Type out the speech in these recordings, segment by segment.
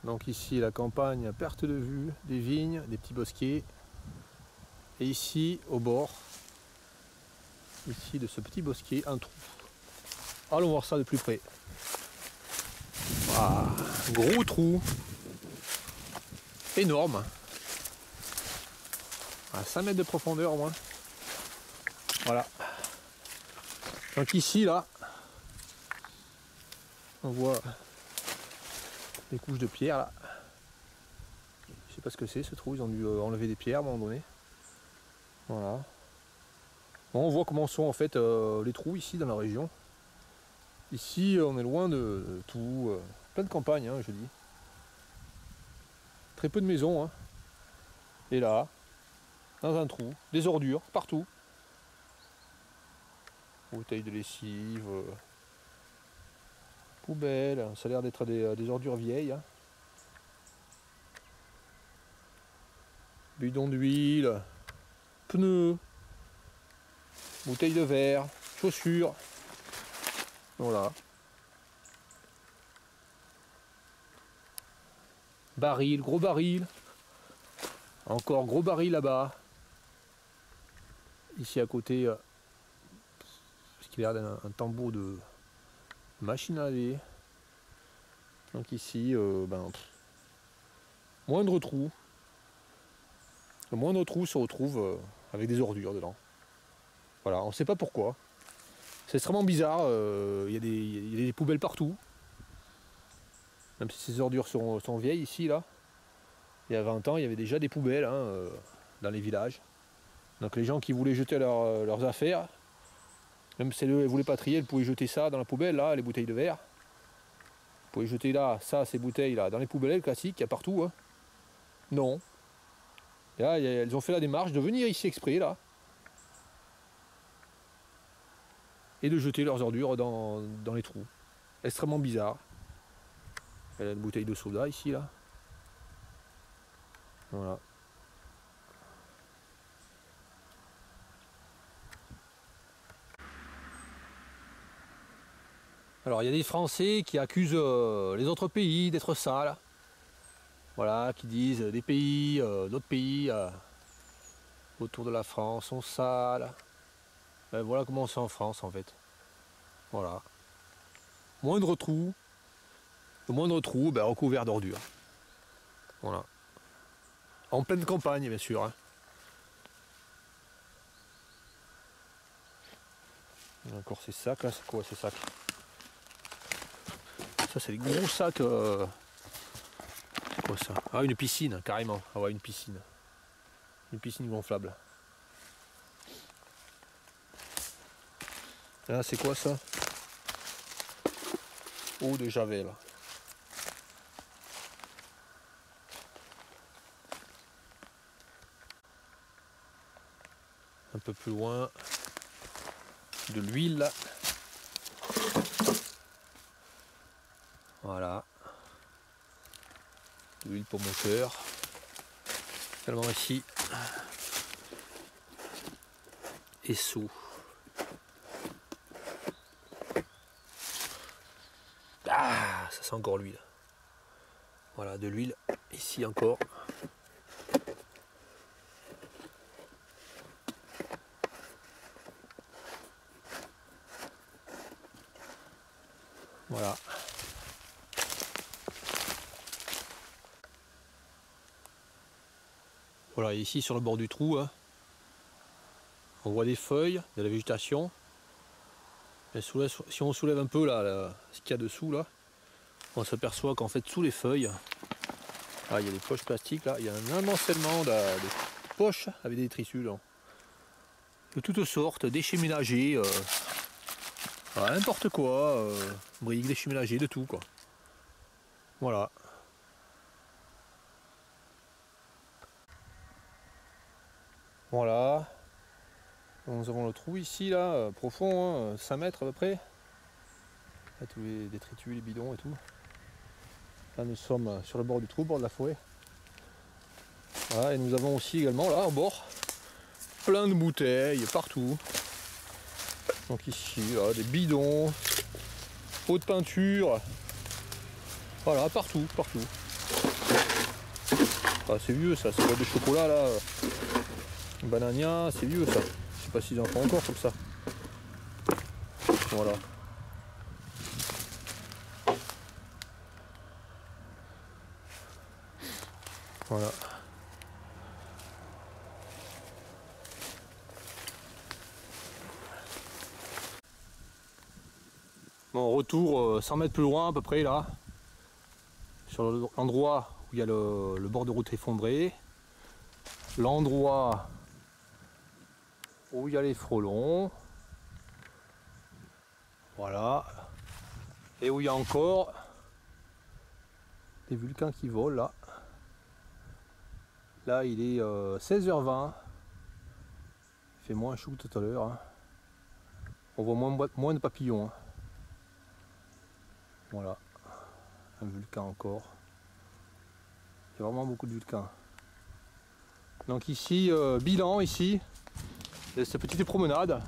Donc ici la campagne à perte de vue, des vignes, des petits bosquets. Et ici au bord, ici de ce petit bosquet, un trou. Allons voir ça de plus près. Ah, gros trou. Énorme. À 5 mètres de profondeur au moins. Voilà. Donc ici là, on voit des couches de pierre là. Je sais pas ce que c'est ce trou, ils ont dû enlever des pierres à un moment donné. Voilà. Bon, on voit comment sont en fait les trous ici dans la région. Ici on est loin de tout, plein de campagne hein, je dis. Très peu de maisons. Hein. Et là, dans un trou, des ordures partout. Bouteilles de lessive, poubelles, ça a l'air d'être des ordures vieilles. Hein. Bidon d'huile, pneus, bouteilles de verre, chaussures. Voilà. Baril, gros baril. Encore gros baril là-bas. Ici à côté, ce qui a l'air d'un tambour de machine à laver. Donc ici, moindre trou. Le moindre trou se retrouve avec des ordures dedans. Voilà, on ne sait pas pourquoi. C'est extrêmement bizarre. Il y a des poubelles partout. Même si ces ordures sont vieilles ici, là. Il y a 20 ans, il y avait déjà des poubelles hein, dans les villages. Donc les gens qui voulaient jeter leurs affaires, même si elles voulaient pas trier, elles pouvaient jeter ça dans la poubelle, là, les bouteilles de verre. Vous pouvez jeter là, ça, ces bouteilles là, dans les poubelles classiques, il y a partout. Hein. Non. Et là, elles ont fait la démarche de venir ici exprès, là. Et de jeter leurs ordures dans les trous. Extrêmement bizarre. Il y a une bouteille de soda ici, là. Voilà. Alors il y a des Français qui accusent les autres pays d'être sales. Voilà, qui disent des pays, d'autres pays autour de la France sont sales. Ben, voilà comment c'est en France en fait. Voilà. Moindre trou, le moindre trou ben, recouvert d'ordures. Voilà. En pleine campagne bien sûr. Hein. Encore ces sacs là, c'est quoi ces sacs? Ça c'est des gros sacs. C'est quoi ça? Ah une piscine carrément. Ah ouais une piscine. Une piscine gonflable. Là c'est quoi ça? Eau de Javel. Un peu plus loin, de l'huile. Voilà. De l'huile pour moteur. Également ici. Esso. Ah, ça sent encore l'huile. Voilà, de l'huile ici encore. Voilà. Voilà, ici sur le bord du trou, hein, on voit des feuilles, de la végétation. Et si on soulève un peu là, ce qu'il y a dessous, là, on s'aperçoit qu'en fait sous les feuilles, il y a des poches plastiques, là, il y a un amoncellement de poches avec des détritus là, de toutes sortes, déchets ménagers, n'importe quoi, briques, déchets ménagers, de tout quoi. Voilà. Voilà. Nous avons le trou ici, là, profond, hein, 5 mètres à peu près. Là, tous les détritus, les bidons et tout. Là, nous sommes sur le bord du trou, au bord de la forêt. Voilà, et nous avons aussi également, là, au bord, plein de bouteilles partout. Donc ici, là, des bidons, eau de peinture. Voilà, partout, partout. Ah, c'est vieux ça, c'est boîte de chocolat là. Banania, c'est vieux ça. Je sais pas s'ils en font encore comme ça. Voilà. Voilà. Bon, retour 100 mètres plus loin à peu près là, sur l'endroit où il y a le bord de route effondré, l'endroit où il y a les frelons, voilà, et où il y a encore des vulcains qui volent là. Là il est 16h20, il fait moins chaud que tout à l'heure, hein. On voit moins de papillons, hein. Voilà, un vulcain encore. Il y a vraiment beaucoup de vulcains. Donc ici, bilan ici, de cette petite promenade.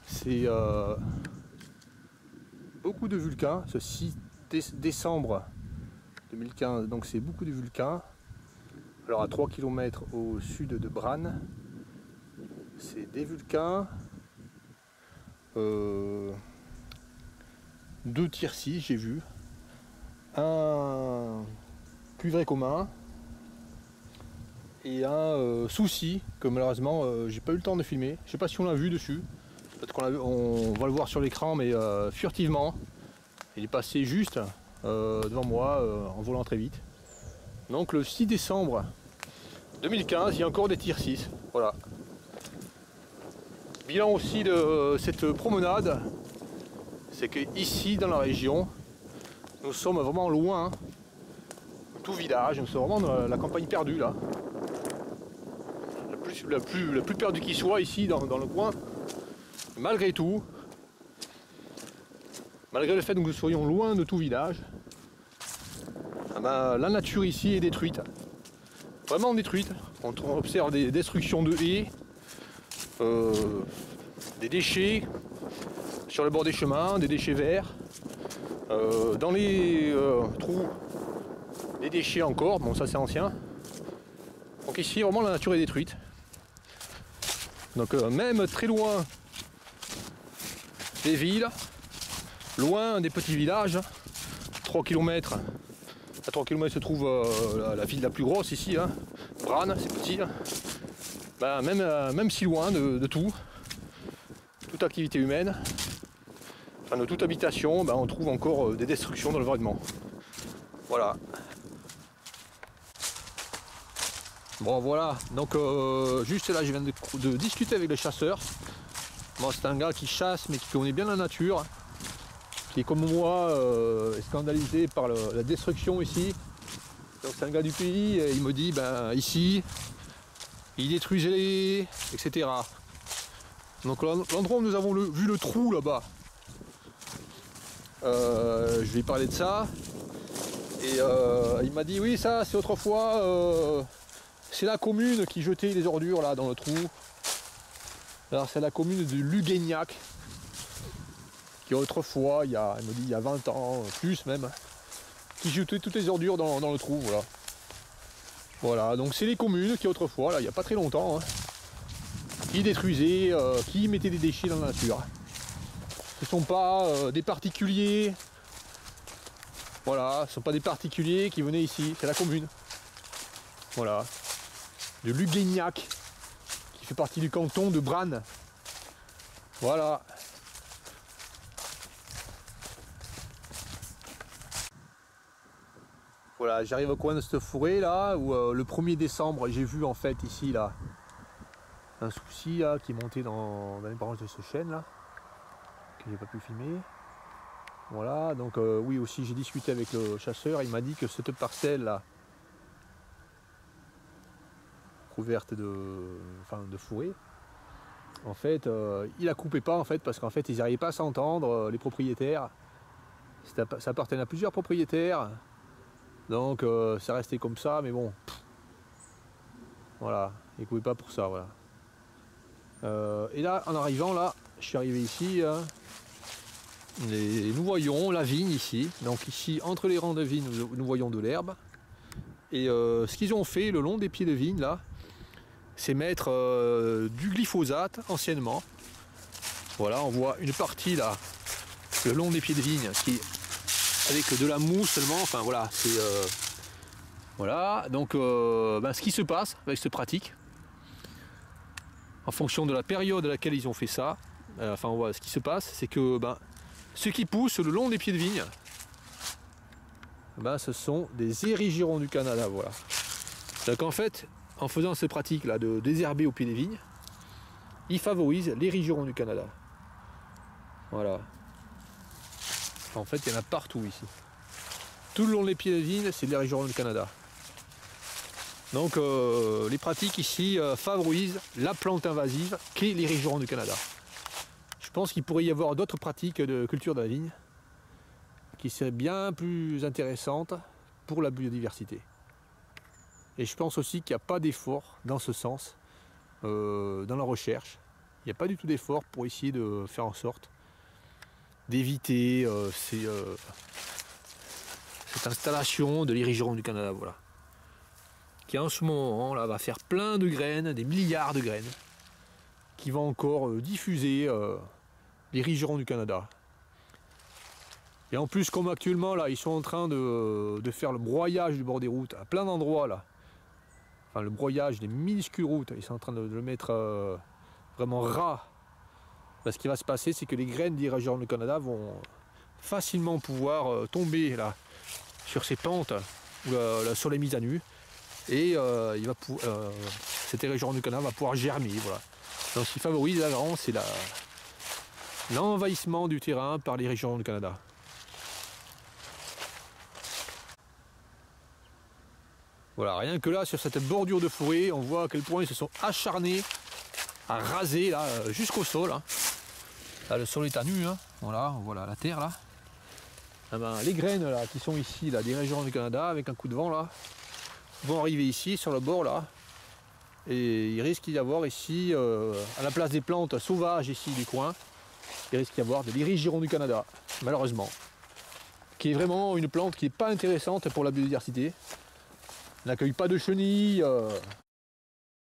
C'est beaucoup de vulcains, ce 6 décembre 2015, donc c'est beaucoup de vulcains. Alors à 3 km au sud de Brann, c'est des vulcains. 2 Tircis, j'ai vu. Un cuivré commun. Et un souci que malheureusement j'ai pas eu le temps de filmer. Je sais pas si on l'a vu dessus. Peut-être on va le voir sur l'écran, mais furtivement. Il est passé juste devant moi en volant très vite. Donc le 6 décembre 2015, il y a encore des Tircis. Voilà. Bilan aussi de cette promenade, c'est que ici dans la région, nous sommes vraiment loin de tout village. Nous sommes vraiment dans la campagne perdue là. La plus perdue qui soit ici dans le coin. Malgré tout, malgré le fait que nous soyons loin de tout village, la nature ici est détruite. Vraiment détruite. On observe des destructions de haies, des déchets sur le bord des chemins, des déchets verts, dans les trous, des déchets encore, bon ça c'est ancien. Donc ici vraiment la nature est détruite. Donc même très loin des villes, loin des petits villages, 3 km. À 3 km se trouve la ville la plus grosse ici, hein. Brann, c'est petit. Hein. Ben, même si loin de tout, toute activité humaine, enfin de toute habitation, ben, on trouve encore des destructions dans l'environnement. Voilà. Bon voilà, donc juste là je viens de discuter avec le chasseur. Bon, c'est un gars qui chasse mais qui connaît bien la nature, qui est comme moi scandalisé par la destruction ici. Donc c'est un gars du pays et il me dit ben ici il détruisait les etc. Donc l'endroit où nous avons vu le trou là-bas, je lui ai parlé de ça et il m'a dit oui ça c'est autrefois c'est la commune qui jetait les ordures là dans le trou. Alors c'est la commune de Luguignac qui autrefois, il me dit il y a 20 ans, plus même, qui jetait toutes les ordures dans le trou, voilà. Voilà, donc c'est les communes qui autrefois, là, il n'y a pas très longtemps, hein, qui détruisaient, qui mettaient des déchets dans la nature. Ce ne sont pas des particuliers, voilà, ce ne sont pas des particuliers qui venaient ici, c'est la commune. Voilà. De Luguignac, qui fait partie du canton de Brann. Voilà. Voilà, j'arrive au coin de cette forêt là, où le 1er décembre, j'ai vu en fait ici là, un souci là, qui est monté dans les branches de ce chêne là, que j'ai pas pu filmer. Voilà, donc oui aussi j'ai discuté avec le chasseur, il m'a dit que cette parcelle là, couverte de forêt, en fait il la coupait pas en fait parce qu'en fait ils n'arrivaient pas à s'entendre, les propriétaires. Ça appartenait à plusieurs propriétaires, donc ça restait comme ça, mais bon, voilà, ils ne coupaient pas pour ça, voilà. Et là en arrivant là, je suis arrivé ici, hein, Et nous voyons la vigne ici. Donc ici, entre les rangs de vigne, nous voyons de l'herbe. Et ce qu'ils ont fait le long des pieds de vigne, là, c'est mettre du glyphosate anciennement. Voilà, on voit une partie là, le long des pieds de vigne, qui avec de la mousse seulement. Enfin voilà, c'est voilà. Donc ce qui se passe avec cette pratique, en fonction de la période à laquelle ils ont fait ça, enfin on voit ce qui se passe, c'est que ce qui pousse le long des pieds de vigne, ce sont des érigirons du Canada, voilà. Donc en fait, en faisant cette pratique là de désherber au pied des vignes, ils favorisent l'érigirons du Canada. Voilà. En fait, il y en a partout ici. Tout le long des pieds de vigne, c'est de l'érigirons du Canada. Donc les pratiques ici favorisent la plante invasive qu'est l'érigirons du Canada. Je pense qu'il pourrait y avoir d'autres pratiques de culture de la vigne qui seraient bien plus intéressantes pour la biodiversité. Et je pense aussi qu'il n'y a pas d'effort dans ce sens dans la recherche. Il n'y a pas du tout d'effort pour essayer de faire en sorte d'éviter cette installation de l'érigirons du Canada, voilà. Qui en ce moment là va faire plein de graines, des milliards de graines, qui vont encore diffuser l'érigirons du Canada. Et en plus, comme actuellement là, ils sont en train de faire le broyage du bord des routes à plein d'endroits là. Enfin, le broyage des minuscules routes, ils sont en train de le mettre vraiment ras. Ce qui va se passer, c'est que les graines d'érigirons du Canada vont facilement pouvoir tomber là sur ces pentes ou sur les mises à nu. Et cet érigirons du Canada va pouvoir germer. Voilà. Donc ce qui favorise là, c'est l'envahissement du terrain par l'érigirons du Canada. Voilà, rien que là, sur cette bordure de forêt, on voit à quel point ils se sont acharnés à raser là jusqu'au sol. Hein. Là, le sol est à nu, hein. Voilà, on voit là, la terre là. Les graines là qui sont ici, là, des érigirons du Canada, avec un coup de vent là, vont arriver ici sur le bord là. Et il risque d'y avoir ici, à la place des plantes sauvages ici du coin, il risque d'y avoir de l'érigirons du Canada, malheureusement. Qui est vraiment une plante qui n'est pas intéressante pour la biodiversité. Elle n'accueille pas de chenilles,